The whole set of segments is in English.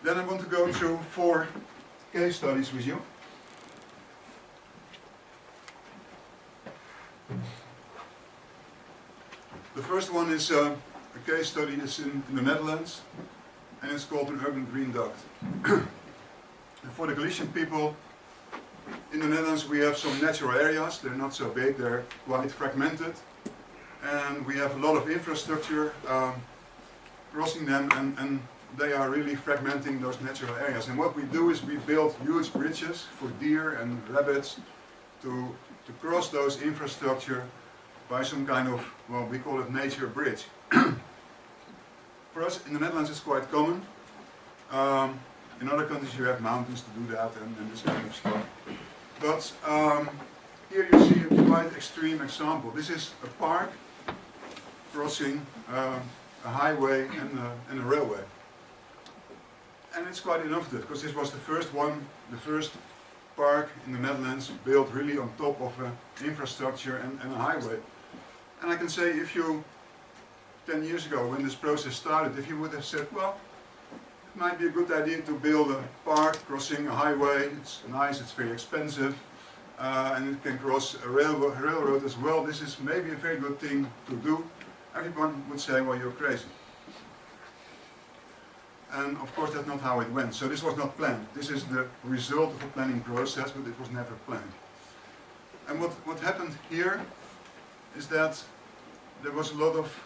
Then I want to go through 4 case studies with you. The first one is a case study that's in the Netherlands, and it's called an urban green duct. And for the Galician people, in the Netherlands we have some natural areas. They're not so big, they're quite fragmented, and we have a lot of infrastructure crossing them, and they are really fragmenting those natural areas. And what we do is we build huge bridges for deer and rabbits to cross those infrastructure by some kind of, well, we call it nature bridge. For us in the Netherlands it's quite common. In other countries you have mountains to do that and this kind of stuff. But here you see a quite extreme example. This is a park crossing a highway and a railway. And it's quite innovative, because this was the first park in the Netherlands built really on top of an infrastructure and a highway. And I can say, if you, 10 years ago when this process started, if you would have said, well, it might be a good idea to build a park crossing a highway, it's nice, it's very expensive, and it can cross a railroad as well, this is maybe a very good thing to do, everyone would say, well, you're crazy. And of course that's not how it went. So this was not planned. This is the result of a planning process, but it was never planned. And what happened here is that there was a lot of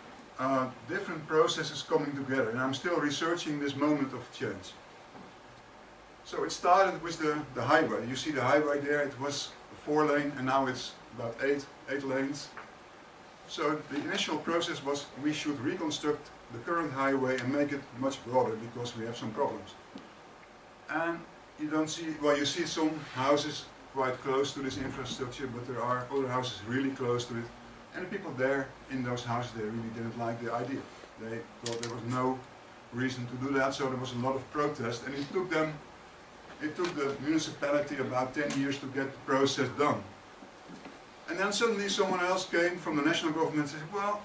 different processes coming together, and I'm still researching this moment of change. So it started with the highway. You see the highway there, it was 4-lane and now it's about 8 lanes. So the initial process was we should reconstruct the current highway and make it much broader because we have some problems. And you don't see, well, you see some houses quite close to this infrastructure, but there are other houses really close to it. And the people there in those houses, they really didn't like the idea. They thought there was no reason to do that, so there was a lot of protest, and it took the municipality about 10 years to get the process done. And then suddenly someone else came from the national government and said, well,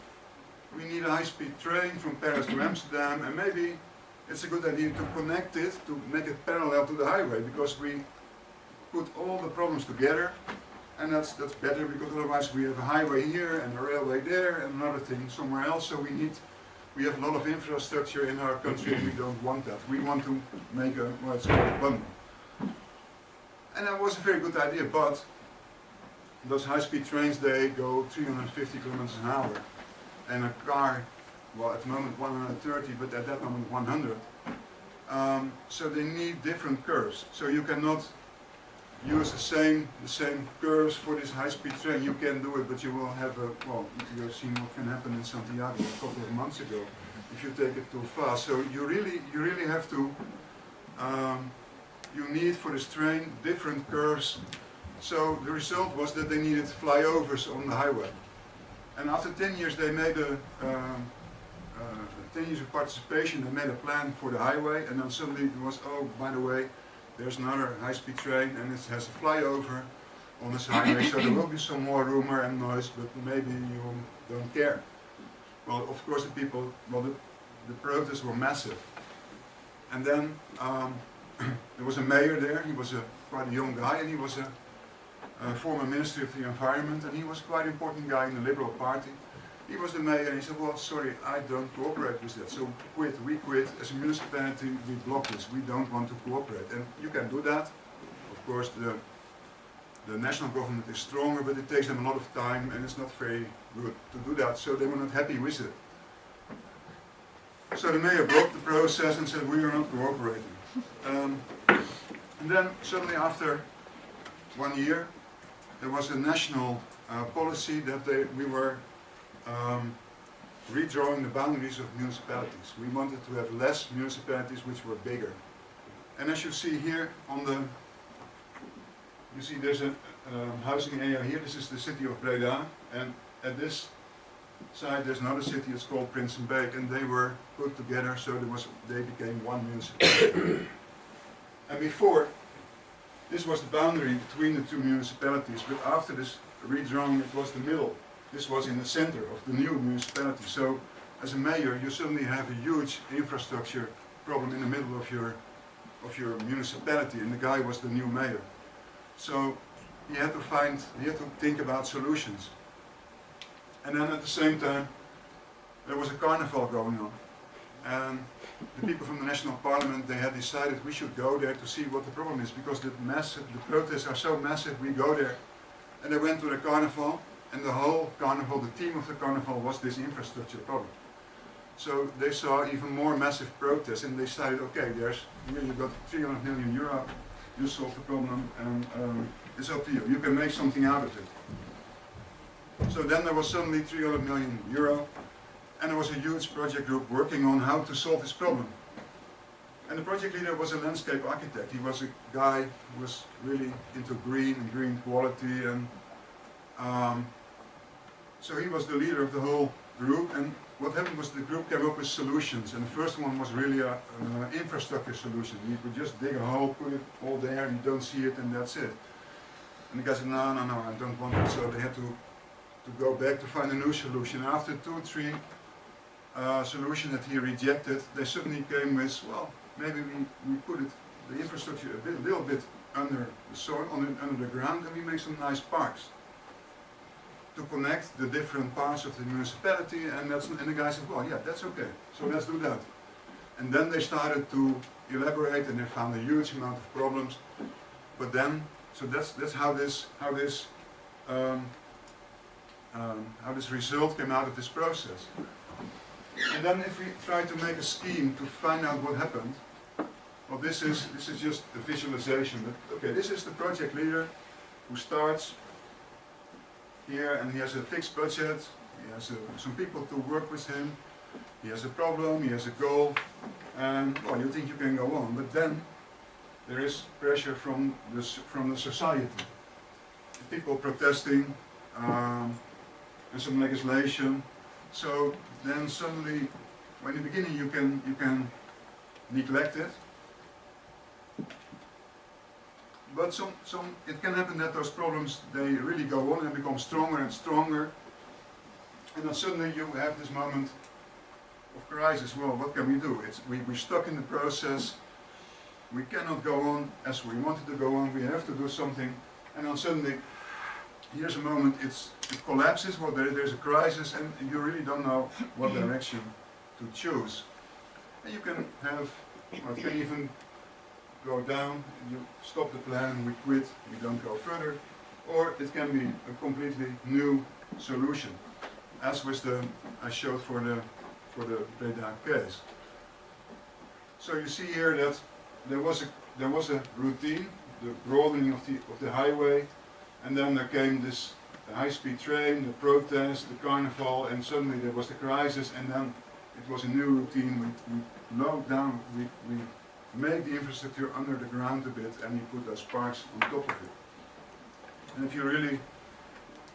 we need a high-speed train from Paris to Amsterdam, and maybe it's a good idea to connect it, to make it parallel to the highway, because we put all the problems together, and that's better, because otherwise we have a highway here and a railway there and another thing somewhere else, so we have a lot of infrastructure in our country and we don't want that. We want to make a, well, it's called a bundle. And that was a very good idea, but those high-speed trains, they go 350 kilometers an hour. And a car, well, at the moment 130, but at that moment 100. So they need different curves. So you cannot use the same curves for this high-speed train. You can do it, but you will have a, well, you've seen what can happen in Santiago a couple of months ago if you take it too fast. So you really have to, you need for this train different curves. So the result was that they needed flyovers on the highway. And after 10 years they made 10 years of participation, they made a plan for the highway, and then suddenly it was, oh, by the way, there's another high-speed train and it has a flyover on this highway, so there will be some more rumor and noise, but maybe you don't care. Well, of course the people, well, the protests were massive. And then there was a mayor there, he was quite a young guy, and he was a former Minister of the Environment, and he was quite an important guy in the Liberal Party. He was the mayor, and he said, well, sorry, I don't cooperate with that, so we quit. As a municipality, we block this, we don't want to cooperate. And you can do that. Of course, the national government is stronger, but it takes them a lot of time, and it's not very good to do that, so they were not happy with it. So the mayor blocked the process and said, we are not cooperating. And then suddenly after 1 year, there was a national policy that we were redrawing the boundaries of municipalities. We wanted to have less municipalities which were bigger. And as you see here on the, you see there's a housing area here. This is the city of Breda, and at this side there's another city, it's called Prinsenbeek, and they were put together so they became one municipality. And before, this was the boundary between the two municipalities, but after this redrawing it was the middle. This was in the center of the new municipality. So as a mayor you suddenly have a huge infrastructure problem in the middle of your of your municipality, and the guy was the new mayor. So he had to think about solutions. And then at the same time, there was a carnival going on. And the people from the National Parliament, they had decided we should go there to see what the problem is, because the protests are so massive, we go there. And they went to the carnival, and the whole carnival, the theme of the carnival was this infrastructure problem. So they saw even more massive protests, and they decided, okay, here you got 300 million euro, you solve the problem, and it's up to you. You can make something out of it. So then there was suddenly 300 million euro, and there was a huge project group working on how to solve this problem. And the project leader was a landscape architect. He was a guy who was really into green and green quality, and so he was the leader of the whole group. And what happened was the group came up with solutions, and the first one was really an infrastructure solution. You could just dig a hole, put it all there, and you don't see it, and that's it. And the guy said, no, I don't want it. So they had to go back to find a new solution. After 2 or 3 solutions that he rejected, they suddenly came with, well, maybe we put the infrastructure a little bit under the soil, under the ground, and we make some nice parks to connect the different parts of the municipality. And the guy said, well, yeah, that's okay, so let's do that. And then they started to elaborate, and they found a huge amount of problems. But then, so that's how this result came out of this process. And then if we try to make a scheme to find out what happened, well, this is just a visualization. But okay, this is the project leader who starts here, and he has a fixed budget, he has some people to work with him, he has a problem, he has a goal, and well, you think you can go on, but then there is pressure from the society. People protesting, and some legislation. So then suddenly, when in the beginning you can neglect it, but it can happen that those problems, they really go on and become stronger and stronger, and then suddenly you have this moment of crisis. Well, what can we do? We're stuck in the process. We cannot go on as we wanted to go on. We have to do something, and then suddenly here's a moment, it collapses, well, there's a crisis, and you really don't know what direction to choose. And you can have, or it can even go down, you stop the plan, we quit, we don't go further, or it can be a completely new solution, as was I showed for the Breda case. So you see here that there was a routine, the broadening of the highway. And then there came this high-speed train, the protest, the carnival, and suddenly there was the crisis, and then it was a new routine. We load down, we make the infrastructure under the ground a bit, and we put those parks on top of it. And if you really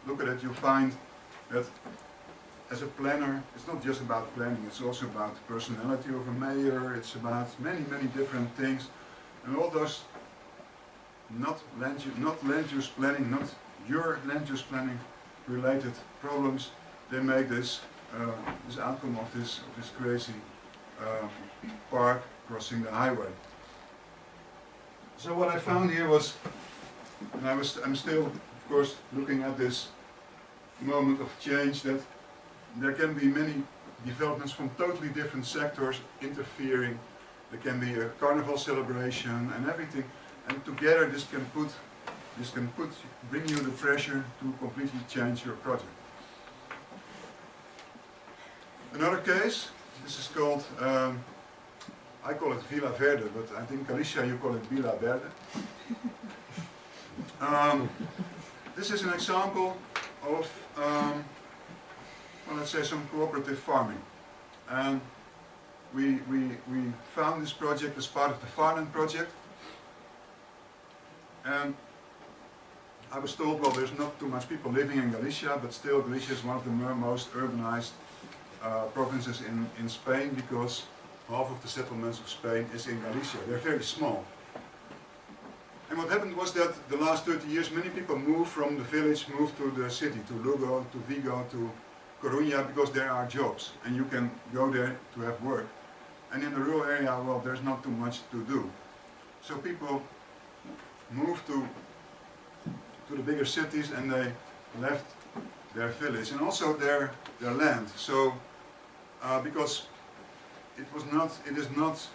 look at it, you find that as a planner, it's not just about planning, it's also about the personality of a mayor, it's about many, many different things, and all those not land use planning, not your land use planning related problems, they make this outcome of this crazy park crossing the highway. So what I found here was, and I'm still of course looking at this moment of change, that there can be many developments from totally different sectors interfering. There can be a carnival celebration and everything. And together this can bring you the pressure to completely change your project. Another case, this is called, I call it Villa Verde, but I think Galicia you call it Villa Verde. This is an example of, well, let's say some cooperative farming. And we found this project as part of the Farland project. And I was told, well, there's not too much people living in Galicia, but still Galicia is one of the most urbanized provinces in Spain, because half of the settlements of Spain is in Galicia. They're very small. And what happened was that the last 30 years many people moved from the village, moved to the city, to Lugo, to Vigo, to Coruña, because there are jobs and you can go there to have work. And in the rural area, well, there's not too much to do. So people moved to the bigger cities and they left their village and also their land. So because it is not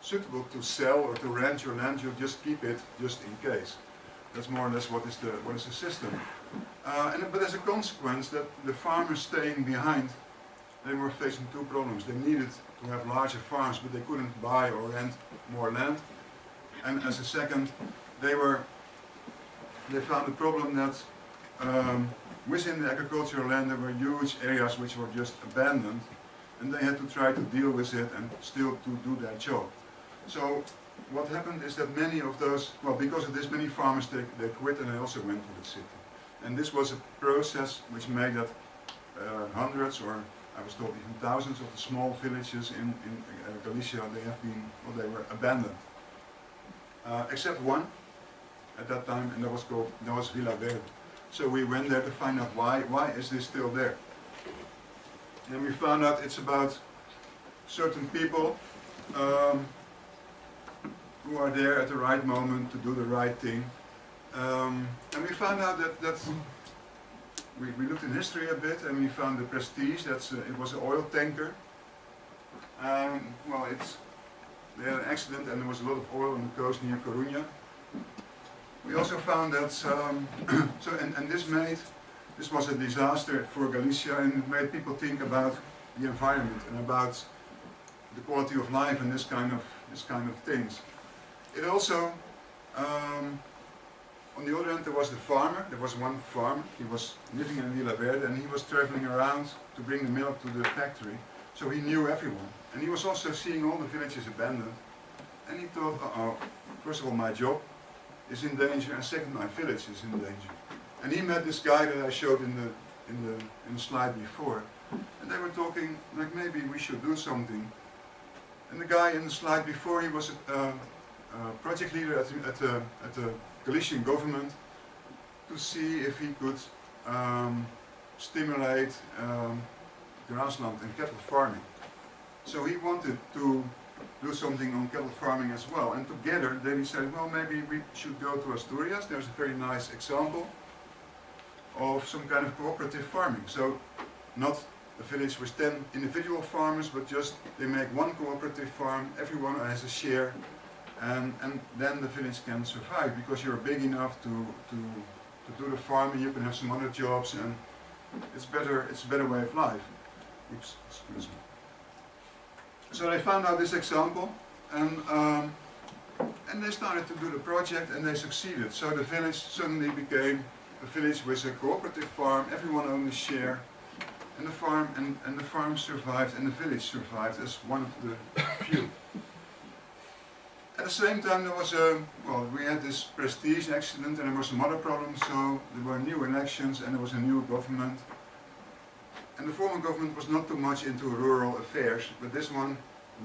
suitable to sell or to rent your land, you just keep it just in case. That's more or less what is the system. But as a consequence, that the farmers staying behind, they were facing two problems. They needed to have larger farms, but they couldn't buy or rent more land. And as a second, they found the problem that within the agricultural land there were huge areas which were just abandoned, and they had to try to deal with it and still to do their job. So what happened is that many of those, well, because of this, many farmers they quit and they also went to the city. And this was a process which made that hundreds, or I was told even thousands, of the small villages in Galicia, they were abandoned. Except one at that time, and that was Villa Verde. So we went there to find out why is this still there. And we found out it's about certain people who are there at the right moment to do the right thing. And we found out that we looked in history a bit, and we found the Prestige. It was an oil tanker. Well, they had an accident, and there was a lot of oil on the coast near Coruña. We also found that this was a disaster for Galicia, and it made people think about the environment and about the quality of life and this kind of things. It also, on the other hand, there was the farmer. There was one farmer. He was living in Villa Verde, and he was traveling around to bring the milk to the factory. So he knew everyone, and he was also seeing all the villages abandoned. And he thought, first of all, my job is in danger, and second, my village is in danger. And he met this guy that I showed in the slide before, and they were talking like maybe we should do something. And the guy in the slide before, he was a project leader at the Galician government to see if he could stimulate grassland and cattle farming. So he wanted to do something on cattle farming as well, and together they decided, well, maybe we should go to Asturias. There's a very nice example of some kind of cooperative farming. So not a village with 10 individual farmers, but just they make one cooperative farm, everyone has a share, and then the village can survive because you're big enough to do the farming. You can have some other jobs, and it's a better way of life. Oops, excuse me. So they found out this example, and they started to do the project, and they succeeded. So the village suddenly became a village with a cooperative farm. Everyone owned a share, and the farm survived, and the village survived as one of the few. At the same time, there was we had this Prestige accident, and there were some other problems. So there were new elections, and there was a new government. And the former government was not too much into rural affairs, but this one,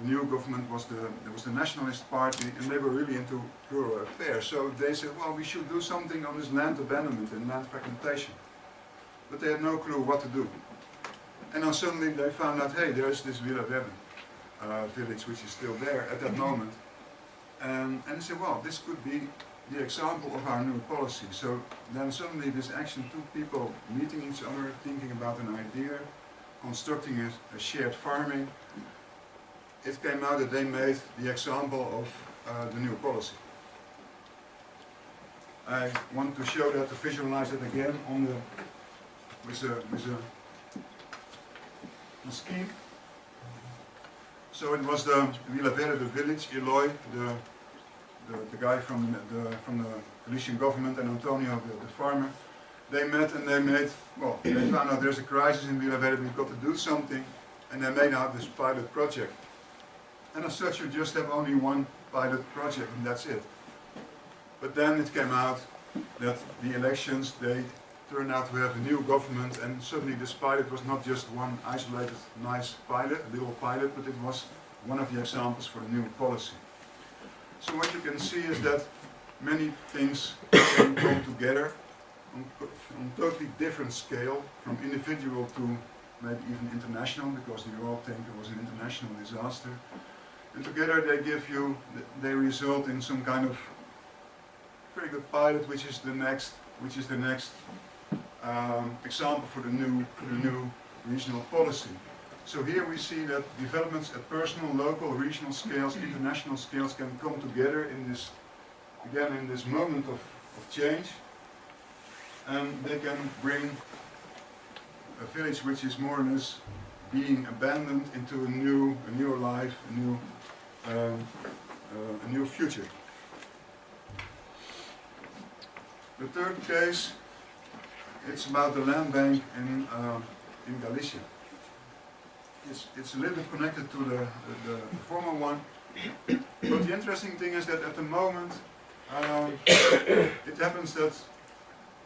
the new government, there was the Nationalist Party, and they were really into rural affairs. So they said, well, we should do something on this land abandonment and land fragmentation. But they had no clue what to do. And then suddenly they found out, hey, there's this Villa Verde village which is still there at that moment. And they said, well, this could be the example of our new policy. So then suddenly this action took people meeting each other, thinking about an idea, constructing a shared farming. It came out that they made the example of the new policy. I want to show that, to visualize it again on with a scheme. So it was the Villa Verde, the village, Eloy, the guy from the Galician government, and Antonio, the farmer. They met and they found out there's a crisis in Villa Verde, we've got to do something, and they made out this pilot project. And as such, you just have only one pilot project, and that's it. But then it came out that the elections, they turned out to have a new government, and suddenly this pilot was not just one isolated, nice pilot, a little pilot, but it was one of the examples for the new policy. So what you can see is that many things can come together on totally different scale, from individual to maybe even international, because the oil tanker was an international disaster. And together they result in some kind of very good pilot, which is the next example for the new regional policy. So here we see that developments at personal, local, regional scales, international scales can come together in this, again, in this moment of change, and they can bring a village which is more or less being abandoned into a new life, a new future. The third case, it's about the land bank in Galicia. It's a little bit connected to the former one, but the interesting thing is that at the moment it happens that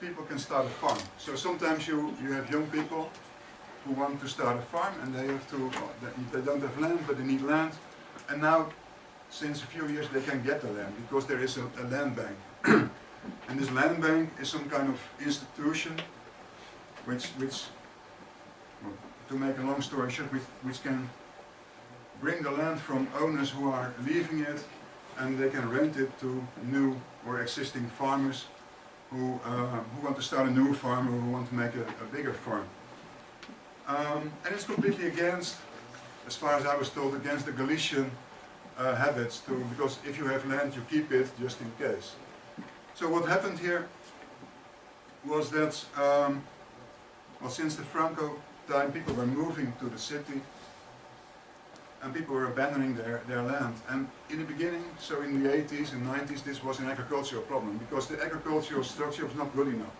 people can start a farm. So sometimes you have young people who want to start a farm, and they have to, they don't have land, but they need land, and now since a few years they can get the land because there is a land bank. And this land bank is some kind of institution which well, to make a long story short, which can bring the land from owners who are leaving it, and they can rent it to new or existing farmers who want to start a new farm or who want to make a bigger farm. And it's completely against, as far as I was told, against the Galician habits, because if you have land you keep it just in case. So what happened here was that, well, since the Franco time, people were moving to the city and people were abandoning their land. And in the beginning, so in the 80s and 90s, this was an agricultural problem because the agricultural structure was not good enough.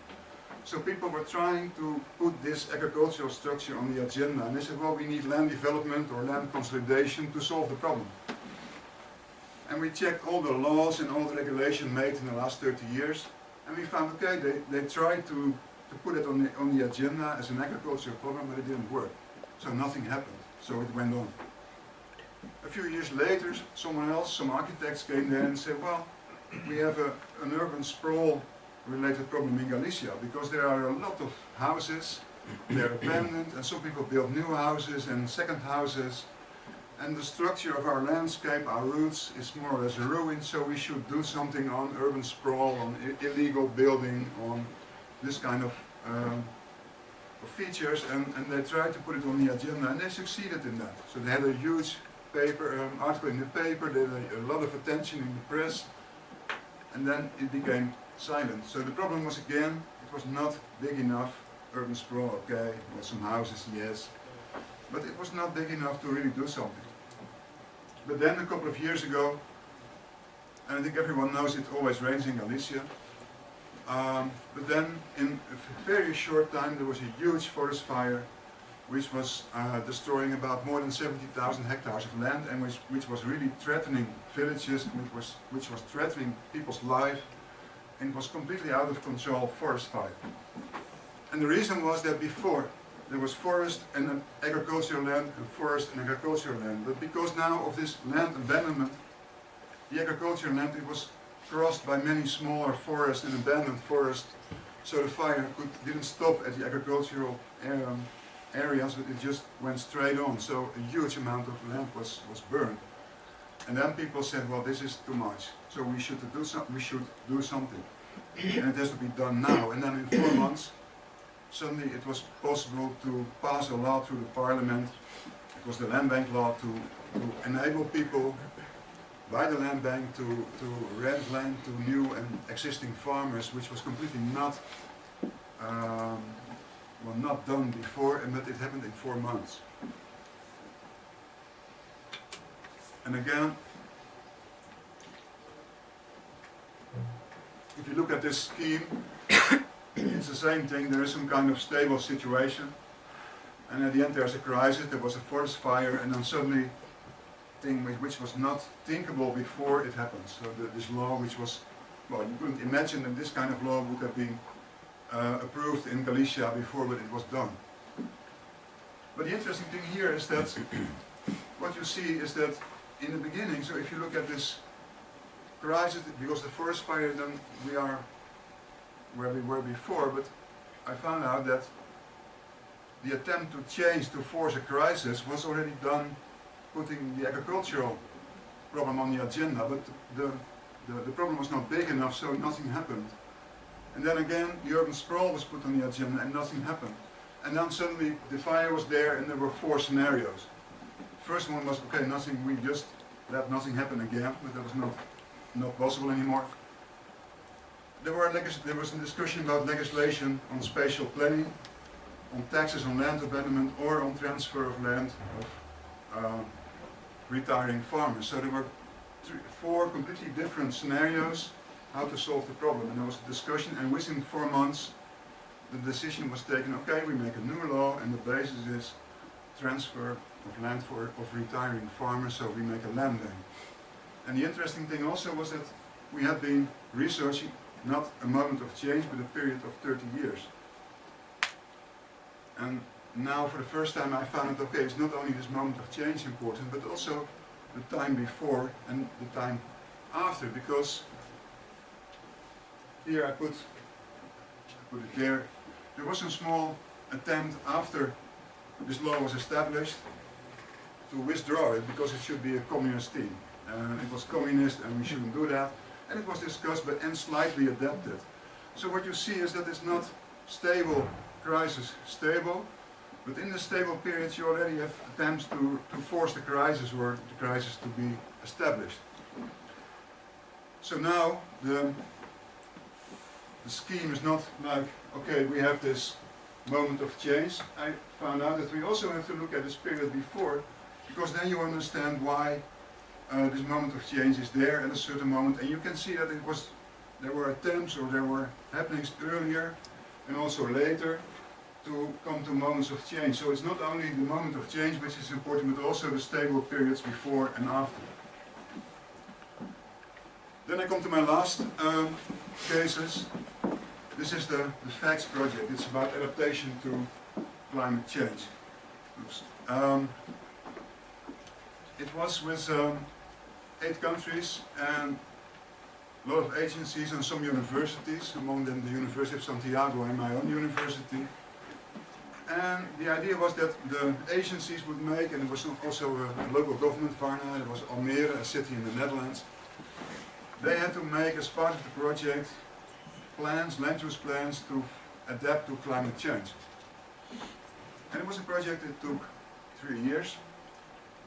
So people were trying to put this agricultural structure on the agenda, and they said, well, we need land development or land consolidation to solve the problem. And we checked all the laws and all the regulation made in the last 30 years, and we found, okay, they tried to put it on the agenda as an agricultural problem, but it didn't work. So nothing happened, so it went on. A few years later, someone else, some architects came there and said, well, we have an urban sprawl related problem in Galicia, because there are a lot of houses, they're abandoned, and some people build new houses and second houses. And the structure of our landscape, our roots, is more or less ruined, so we should do something on urban sprawl, on illegal building, on this kind of features, and they tried to put it on the agenda, and they succeeded in that. So they had a huge article in the paper, they had a lot of attention in the press, and then it became silent. So the problem was, again, it was not big enough. Urban sprawl, okay, well, some houses, yes, but it was not big enough to really do something. But then a couple of years ago, and I think everyone knows it always rains in Galicia, but then in a very short time there was a huge forest fire which was destroying about more than 70,000 hectares of land, and which was really threatening villages, which was threatening people's life, and it was completely out of control forest fire. And the reason was that before there was forest and agricultural land, and forest and agricultural land. But because now of this land abandonment, the agricultural land, it was crossed by many smaller forests and abandoned forests, so the fire didn't stop at the agricultural areas, but it just went straight on. So a huge amount of land was burned. And then people said, well, this is too much, so we should do something. And it has to be done now. And then in 4 months, suddenly it was possible to pass a law through the parliament. It was the land bank law to enable people by the land bank to rent land to new and existing farmers, which was completely not not done before, but it happened in 4 months. And again, if you look at this scheme, it's the same thing. There is some kind of stable situation, and at the end there's a crisis. There was a forest fire, and then suddenly thing which was not thinkable before it happens. So this law, which was, well, you couldn't imagine that this kind of law would have been approved in Galicia before, but it was done. But the interesting thing here is that what you see is that in the beginning, so if you look at this crisis, because the forest fire, then we are where we were before, but I found out that the attempt to change, to force a crisis, was already done putting the agricultural problem on the agenda, but the problem was not big enough, so nothing happened. And then again, urban sprawl was put on the agenda and nothing happened. And then suddenly the fire was there and there were 4 scenarios. First one was, okay, nothing, we just let nothing happen again, but that was not possible anymore. There was a discussion about legislation on spatial planning, on taxes on land abandonment, or on transfer of land of retiring farmers. So there were 4 completely different scenarios how to solve the problem. And there was a discussion, and within 4 months the decision was taken, okay, we make a new law and the basis is transfer of land of retiring farmers, so we make a land bank. And the interesting thing also was that we had been researching not a moment of change, but a period of 30 years. And now for the first time I found it, okay, it's not only this moment of change important, but also the time before and the time after, because here I put it there. There was a small attempt after this law was established to withdraw it because it should be a communist team. And it was communist and we shouldn't do that. And it was discussed but and slightly adapted. So what you see is that it's not stable, crisis stable, but in the stable periods you already have attempts to force the crisis or the crisis to be established. So now the scheme is not like, okay, we have this moment of change. I found out that we also have to look at this period before, because then you understand why this moment of change is there at a certain moment, and you can see that there were attempts or there were happenings earlier and also later to come to moments of change. So it's not only the moment of change which is important, but also the stable periods before and after. Then I come to my last cases. This is the FACTS project. It's about adaptation to climate change. Oops. It was with 8 countries and a lot of agencies and some universities, among them the University of Santiago and my own university. And the idea was that the agencies would make, and it was also a local government, Varna, it was Almere, a city in the Netherlands. They had to make, as part of the project, plans, land use plans to adapt to climate change. And it was a project that took 3 years.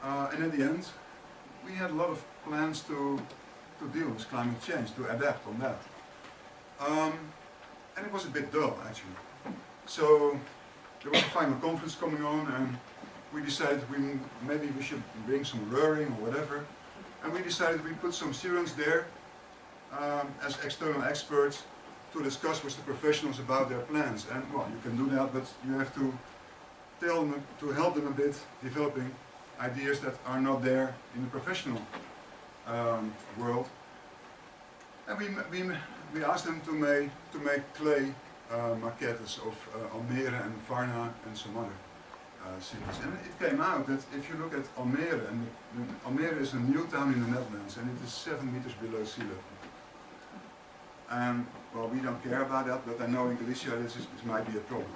And at the end, we had a lot of plans to deal with climate change, to adapt on that. And it was a bit dull, actually. So there was a final conference coming on, and we decided maybe we should bring some röring or whatever. And we decided we put some students there as external experts to discuss with the professionals about their plans. And well, you can do that, but you have to tell them, to help them a bit developing ideas that are not there in the professional world. And we asked them to make clay maquettes of Almere and Varna and some other cities. And it came out that if you look at Almere, and Almere is a new town in the Netherlands, and it is 7 meters below sea level. And well, we don't care about that, but I know in Galicia this might be a problem,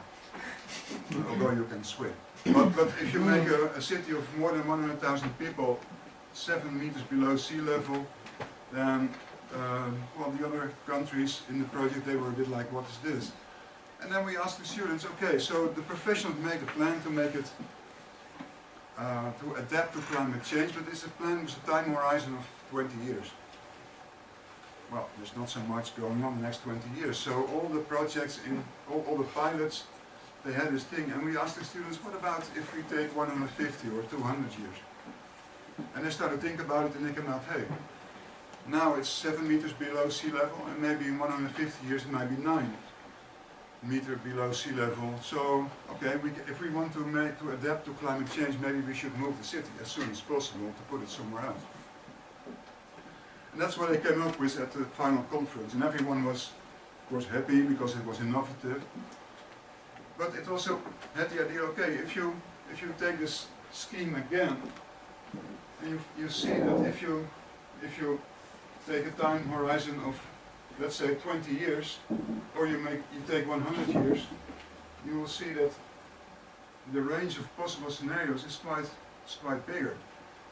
although you can swim. But if you make a city of more than 100,000 people 7 meters below sea level, then well, the other countries in the project, they were a bit like, what is this? And then we asked the students, okay, so the professionals make a plan to make it, to adapt to climate change, but it's a plan with a time horizon of 20 years. Well, there's not so much going on the next 20 years. So all the projects, all the pilots, they had this thing, and we asked the students, what about if we take 150 or 200 years? And they started to think about it, and they came out, hey, now it's 7 meters below sea level, and maybe in 150 years it might be 9 meters below sea level. So, okay, if we want to adapt to climate change, maybe we should move the city as soon as possible to put it somewhere else. And that's what they came up with at the final conference, and everyone was, of course, happy because it was innovative. But it also had the idea, okay, if you take this scheme again, and you see that if you take a time horizon of, let's say, 20 years, or you take 100 years, you will see that the range of possible scenarios is quite bigger.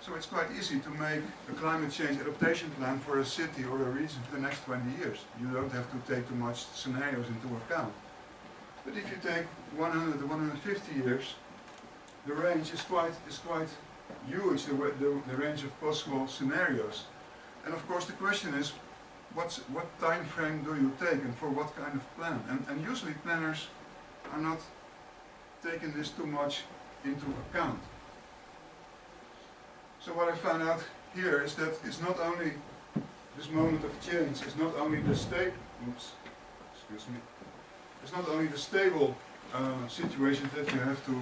So it's quite easy to make a climate change adaptation plan for a city or a region for the next 20 years. You don't have to take too much scenarios into account. But if you take 100 to 150 years, the range is quite huge, the range of possible scenarios. And of course the question is, what time frame do you take and for what kind of plan? And usually planners are not taking this too much into account. So what I found out here is that it's not only this moment of change, it's not only the it's not only the stable situation that you have to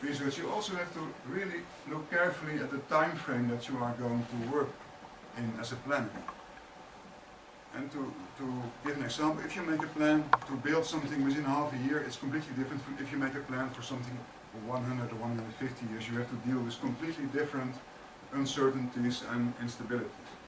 research, you also have to really look carefully at the time frame that you are going to work in as a planner. And to give an example, if you make a plan to build something within half a year, it's completely different from if you make a plan for something for 100 or 150 years. You have to deal with completely different uncertainties and instabilities.